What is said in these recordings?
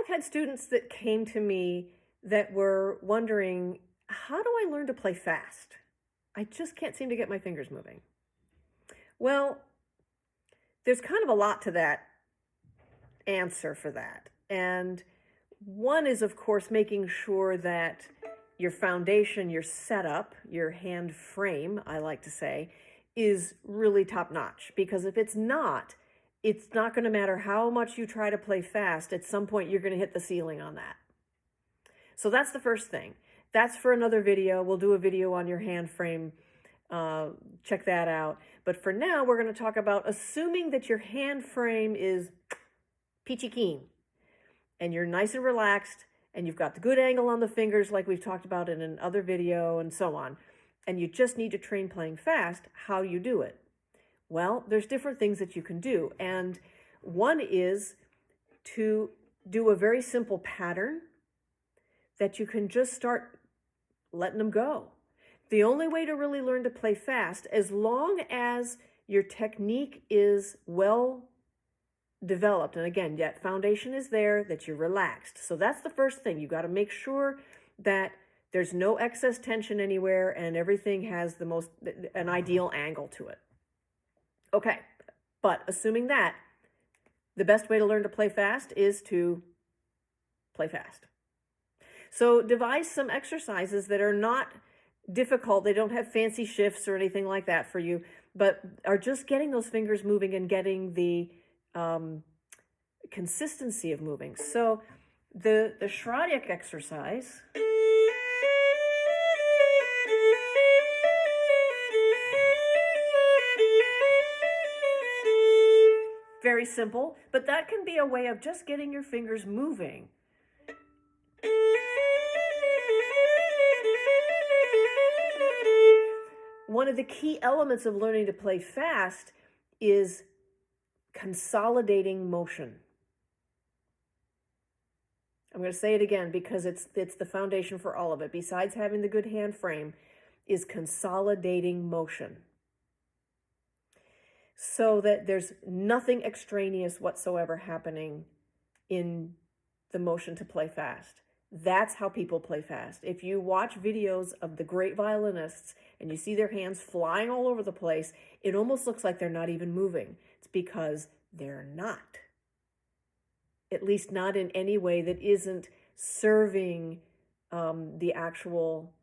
I've had students that came to me that were wondering, how do I learn to play fast? I just can't seem to get my fingers moving. Well, there's kind of a lot to that answer for that. And one is, of course, making sure that your foundation, your setup, your hand frame, I like to say, is really top notch. Because if it's not going to matter how much you try to play fast. At some point, you're going to hit the ceiling on that. So that's the first thing. That's for another video. We'll do a video on your hand frame. Check that out. But for now, we're going to talk about assuming that your hand frame is peachy keen and you're nice and relaxed and you've got the good angle on the fingers like we've talked about in another video and so on. And you just need to train playing fast. How you do it? Well, there's different things that you can do. And one is to do a very simple pattern that you can just start letting them go. The only way to really learn to play fast, as long as your technique is well developed, and again, that foundation is there, that you're relaxed. So that's the first thing. You got to make sure that there's no excess tension anywhere and everything has an ideal angle to it. Okay, but assuming that, the best way to learn to play fast is to play fast. So devise some exercises that are not difficult. They don't have fancy shifts or anything like that for you, but are just getting those fingers moving and getting the consistency of moving. So the Schradieck exercise very simple, but that can be a way of just getting your fingers moving. One of the key elements of learning to play fast is consolidating motion. I'm going to say it again because it's the foundation for all of it. Besides having the good hand frame, is consolidating motion. So that there's nothing extraneous whatsoever happening in the motion to play fast. That's how people play fast. If you watch videos of the great violinists and you see their hands flying all over the place, it almost looks like they're not even moving. It's because they're not. At least not in any way that isn't serving the actual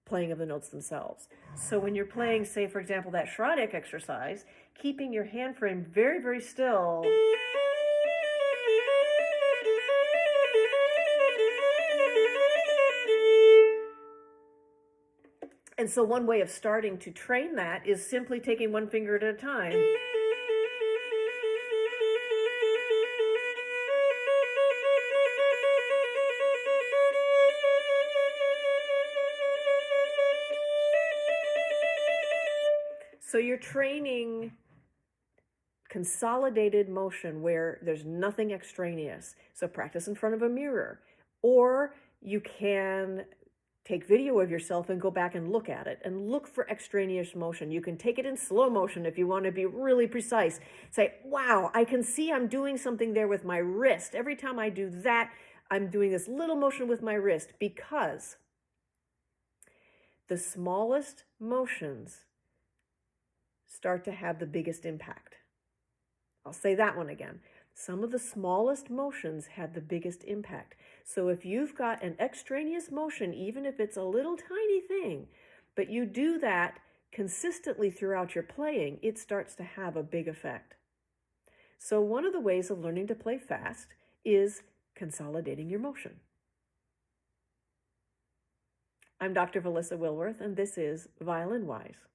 playing of the notes themselves. So when you're playing, say, for example, that Schradieck exercise, keeping your hand frame very, very still. And so one way of starting to train that is simply taking one finger at a time. So you're training consolidated motion where there's nothing extraneous. So practice in front of a mirror. Or you can take video of yourself and go back and look at it and look for extraneous motion. You can take it in slow motion if you want to be really precise. Say, wow, I can see I'm doing something there with my wrist. Every time I do that, I'm doing this little motion with my wrist, because the smallest motions start to have the biggest impact. I'll say that one again. Some of the smallest motions have the biggest impact. So if you've got an extraneous motion, even if it's a little tiny thing, but you do that consistently throughout your playing, it starts to have a big effect. So one of the ways of learning to play fast is consolidating your motion. I'm Dr. Valissa Wilworth, and this is Violin Wise.